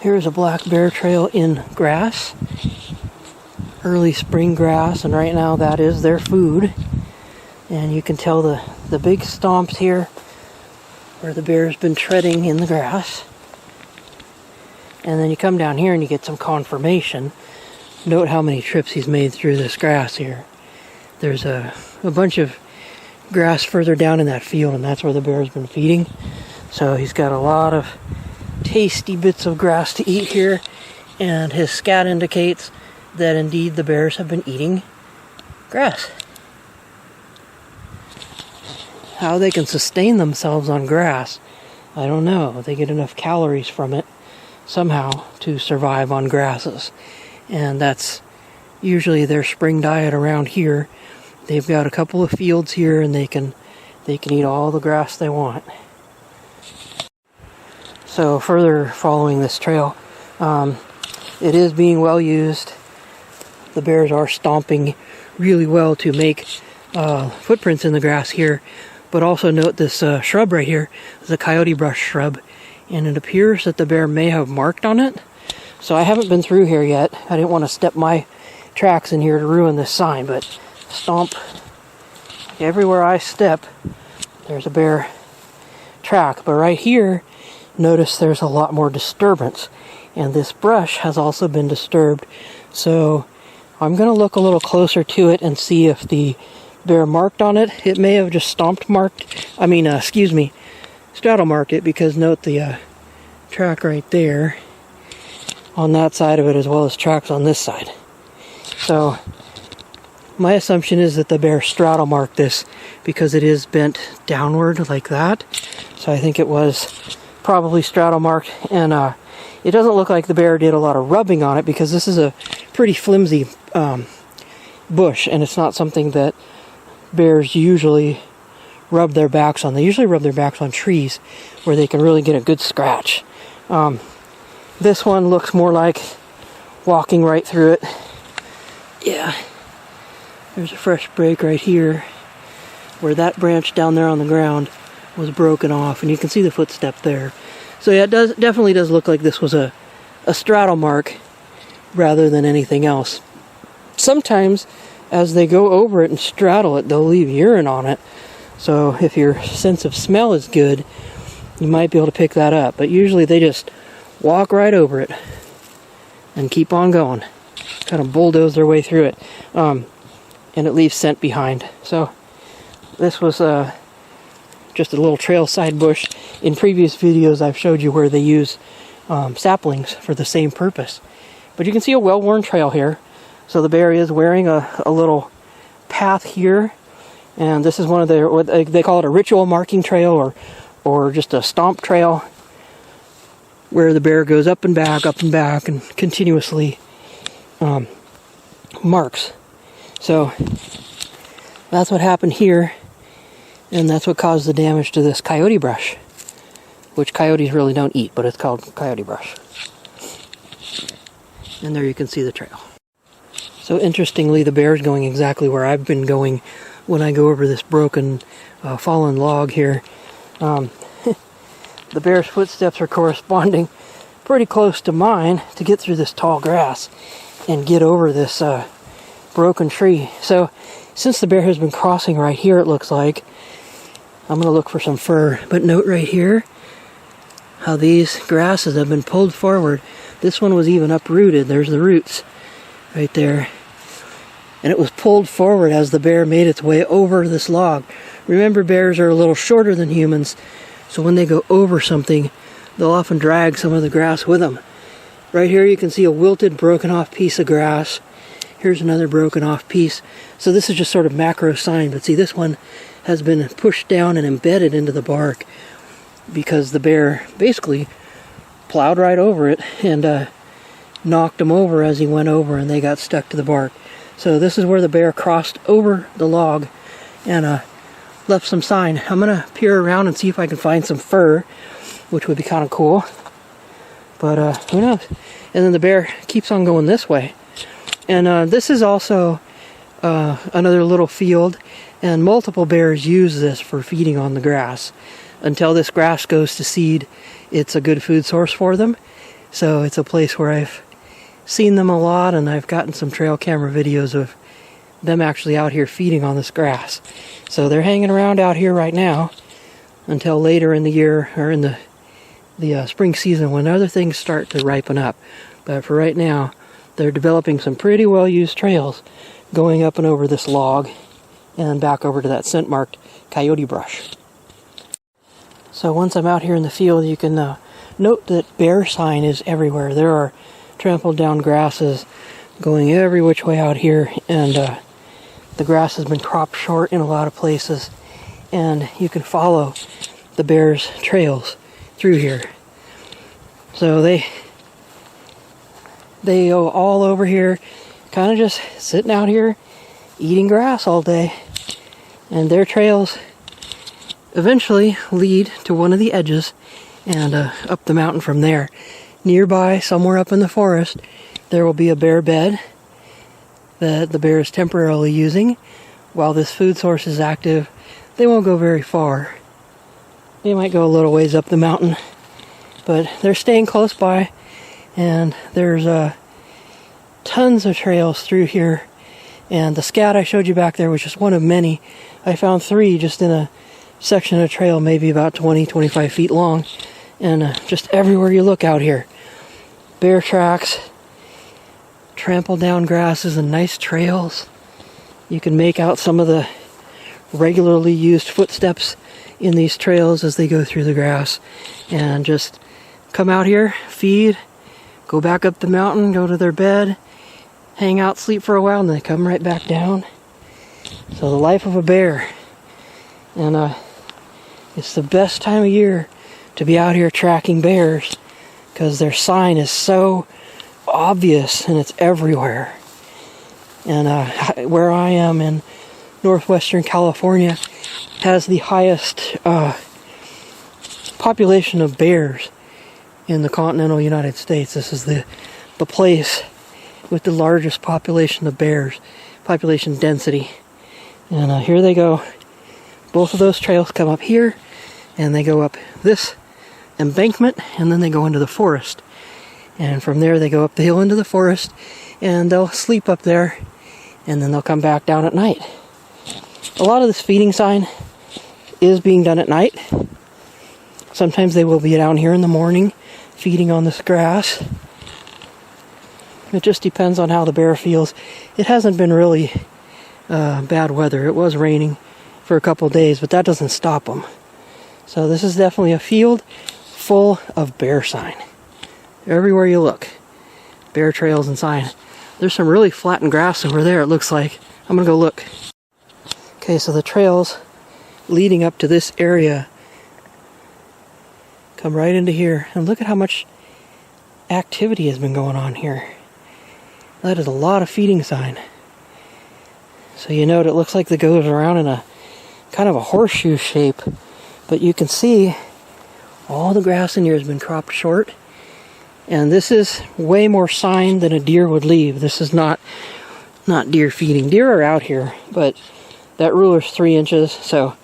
Here's a black bear trail in grass, early spring grass, and right now that is their food. And you can tell the big stomps here where the bear's been treading in the grass. And then you come down here and you get some confirmation. Note how many trips he's made through this grass here. There's a bunch of grass further down in that field, and that's where the bear's been feeding. So he's got a lot of tasty bits of grass to eat here, and his scat indicates that indeed the bears have been eating grass. How they can sustain themselves on grass, I don't know. They get enough calories from it somehow to survive on grasses, and that's usually their spring diet around here. They've got a couple of fields here, and they can eat all the grass they want. So further following this trail, it is being well used. The bears are stomping really well to make footprints in the grass here. But also note this shrub right here is a coyote brush shrub, and it appears that the bear may have marked on it. So I haven't been through here yet. I didn't want to step my tracks in here to ruin this sign, but stomp everywhere I step, there's a bear track. But right here, notice there's a lot more disturbance, and this brush has also been disturbed. So I'm going to look a little closer to it and see if the bear marked on it. It may have just straddle marked it, because note the track right there on that side of it, as well as tracks on this side. So my assumption is that the bear straddle marked this because it is bent downward like that. So I think it was probably straddle marked, and it doesn't look like the bear did a lot of rubbing on it, because this is a pretty flimsy bush, and it's not something that bears usually rub their backs on. They usually rub their backs on trees where they can really get a good scratch. This one looks more like walking right through it. Yeah, there's a fresh break right here where that branch down there on the ground was broken off, and you can see the footstep there. So yeah, it definitely does look like this was a straddle mark rather than anything else. Sometimes as they go over it and straddle it, they'll leave urine on it. So if your sense of smell is good, you might be able to pick that up. But usually they just walk right over it and keep on going. Kind of bulldoze their way through it. And it leaves scent behind. So this was just a little trail side bush. In previous videos I've showed you where they use saplings for the same purpose. But you can see a well-worn trail here. So the bear is wearing a little path here. And this is one of their, what they call it, a ritual marking trail, or just a stomp trail, where the bear goes up and back, and continuously marks. So that's what happened here, and that's what caused the damage to this coyote brush, which coyotes really don't eat, but it's called coyote brush. And there you can see the trail. So interestingly, the bear's going exactly where I've been going when I go over this broken, fallen log here. The bear's footsteps are corresponding pretty close to mine to get through this tall grass and get over this broken tree. So since the bear has been crossing right here, it looks like, I'm going to look for some fur. But note right here how these grasses have been pulled forward. This one was even uprooted. There's the roots right there. And it was pulled forward as the bear made its way over this log. Remember, bears are a little shorter than humans, so when they go over something, they'll often drag some of the grass with them. Right here you can see a wilted, broken off piece of grass. Here's another broken off piece. So this is just sort of macro sign, but see, this one has been pushed down and embedded into the bark because the bear basically plowed right over it and knocked them over as he went over, and they got stuck to the bark. So this is where the bear crossed over the log and left some sign. I'm going to peer around and see if I can find some fur, which would be kind of cool. But who knows? And then the bear keeps on going this way. And this is also another little field, and multiple bears use this for feeding on the grass. Until this grass goes to seed, it's a good food source for them. So it's a place where I've seen them a lot, and I've gotten some trail camera videos of them actually out here feeding on this grass. So they're hanging around out here right now until later in the year, or in the spring season, when other things start to ripen up. But for right now, they're developing some pretty well used trails going up and over this log and back over to that scent marked coyote brush. So once I'm out here in the field, you can note that bear sign is everywhere. There are trampled down grasses going every which way out here, and the grass has been cropped short in a lot of places, and you can follow the bears' trails through here. So they go all over here, kind of just sitting out here eating grass all day, and their trails eventually lead to one of the edges and up the mountain from there. Nearby, somewhere up in the forest, there will be a bear bed that the bear is temporarily using. While this food source is active, they won't go very far. They might go a little ways up the mountain, but they're staying close by, and there's tons of trails through here. And the scat I showed you back there was just one of many. I found 3 just in a section of trail, maybe about 20-25 feet long, and just everywhere you look out here, bear tracks, trampled down grasses, and nice trails. You can make out some of the regularly used footsteps in these trails as they go through the grass, and just come out here, feed, go back up the mountain, go to their bed, hang out, sleep for a while, and then they come right back down. So the life of a bear. And it's the best time of year to be out here tracking bears, because their sign is so obvious and it's everywhere. And where I am in northwestern California has the highest population of bears in the continental United States. This is the place with the largest population of bears, population density. And here they go. Both of those trails come up here, and they go up this embankment, and then they go into the forest. And from there they go up the hill into the forest, and they'll sleep up there, and then they'll come back down at night. A lot of this feeding sign is being done at night. Sometimes they will be down here in the morning feeding on this grass. It just depends on how the bear feels. It hasn't been really bad weather. It was raining for a couple days, but that doesn't stop them. So this is definitely a field full of bear sign. Everywhere you look, bear trails and sign. There's some really flattened grass over there, it looks like. I'm gonna go look. Okay, so the trails leading up to this area come right into here, and look at how much activity has been going on here. That is a lot of feeding sign. So you note it looks like it goes around in a kind of a horseshoe shape, but you can see all the grass in here has been cropped short, and this is way more sign than a deer would leave. This is not deer feeding. Deer are out here, but that ruler's 3 inches, so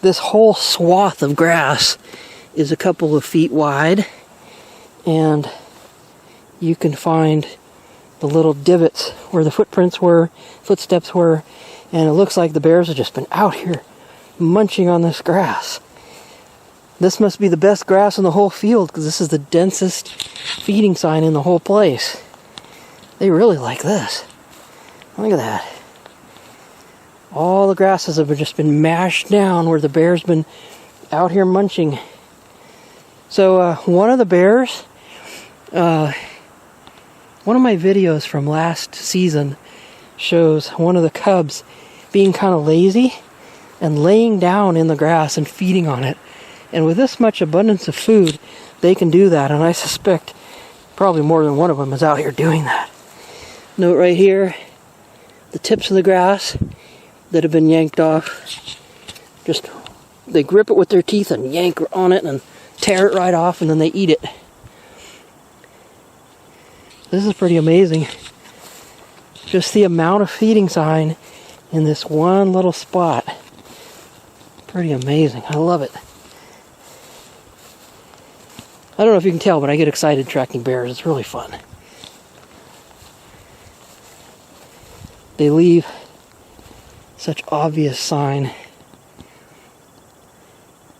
this whole swath of grass is a couple of feet wide, and you can find the little divots where the footsteps were, and it looks like the bears have just been out here munching on this grass. This must be the best grass in the whole field, because this is the densest feeding sign in the whole place. They really like this. Look at that. All the grasses have just been mashed down where the bear's been out here munching. So one of the bears, one of my videos from last season shows one of the cubs being kind of lazy and laying down in the grass and feeding on it. And with this much abundance of food, they can do that, and I suspect probably more than one of them is out here doing that. Note right here, the tips of the grass that have been yanked off. Just, they grip it with their teeth and yank on it and tear it right off, and then they eat it. This is pretty amazing. Just the amount of feeding sign in this one little spot. Pretty amazing. I love it. I don't know if you can tell, but I get excited tracking bears. It's really fun. They leave such obvious sign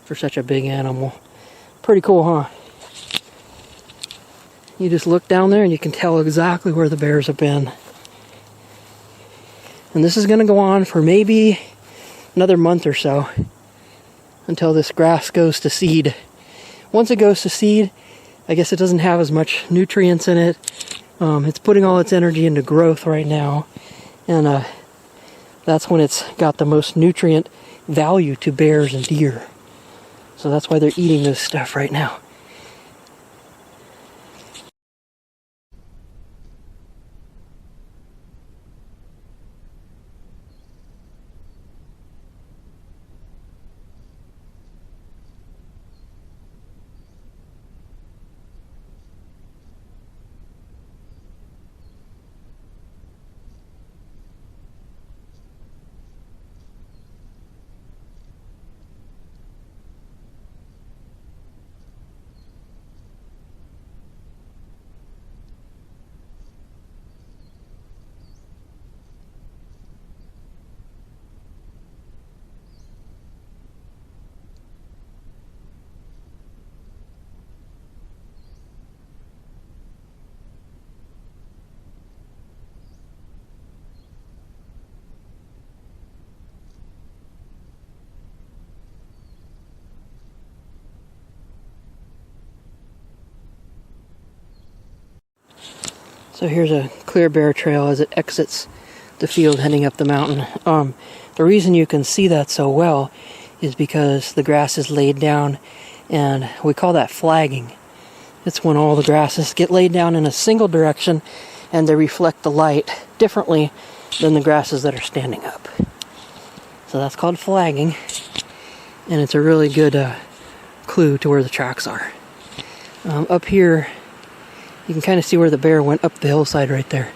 for such a big animal. Pretty cool, huh? You just look down there and you can tell exactly where the bears have been. And this is going to go on for maybe another month or so until this grass goes to seed. Once it goes to seed, I guess it doesn't have as much nutrients in it. It's putting all its energy into growth right now. And that's when it's got the most nutrient value to bears and deer. So that's why they're eating this stuff right now. So here's a clear bear trail as it exits the field heading up the mountain. The reason you can see that so well is because the grass is laid down, and we call that flagging. It's when all the grasses get laid down in a single direction and they reflect the light differently than the grasses that are standing up. So that's called flagging, and it's a really good clue to where the tracks are. Up here, you can kind of see where the bear went up the hillside right there,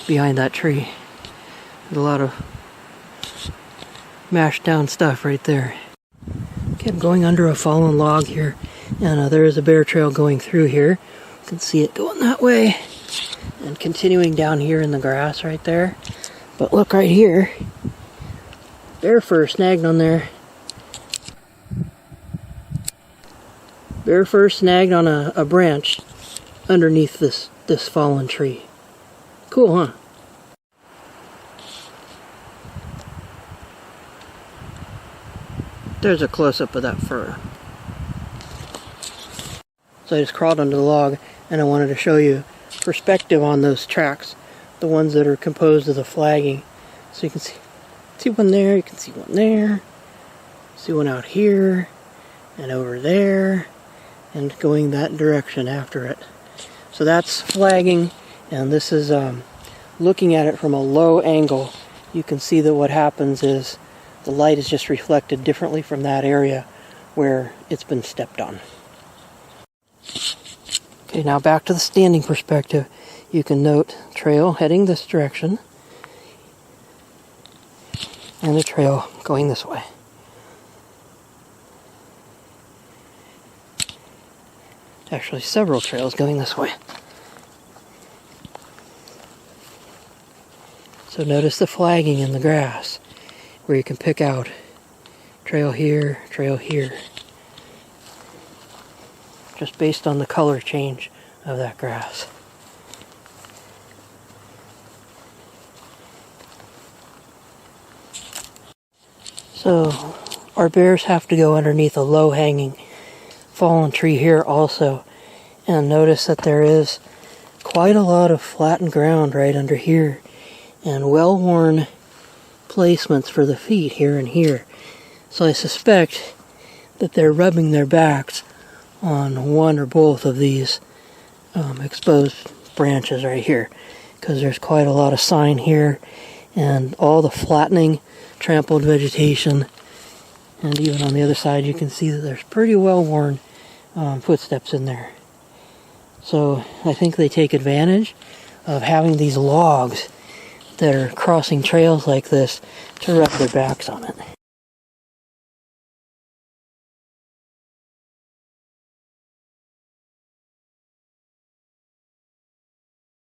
behind that tree. There's a lot of mashed down stuff right there. Okay, I'm going under a fallen log here, and there is a bear trail going through here. You can see it going that way, and continuing down here in the grass right there. But look right here, bear fur snagged on there. Bear fur snagged on a branch underneath this fallen tree. Cool, huh? There's a close-up of that fur. So I just crawled under the log, and I wanted to show you perspective on those tracks, the ones that are composed of the flagging. So you can see one there, you can see one there, see one out here, and over there, and going that direction after it. So that's flagging, and this is looking at it from a low angle. You can see that what happens is the light is just reflected differently from that area where it's been stepped on. Okay, now back to the standing perspective. You can note trail heading this direction and a trail going this way. Actually, several trails going this way. So notice the flagging in the grass, where you can pick out trail here, just based on the color change of that grass. So our bears have to go underneath a low-hanging fallen tree here also, and notice that there is quite a lot of flattened ground right under here and well-worn placements for the feet here and here. So I suspect that they're rubbing their backs on one or both of these exposed branches right here, because there's quite a lot of sign here and all the flattening, trampled vegetation, and even on the other side you can see that there's pretty well-worn footsteps in there. So I think they take advantage of having these logs that are crossing trails like this to rub their backs on it.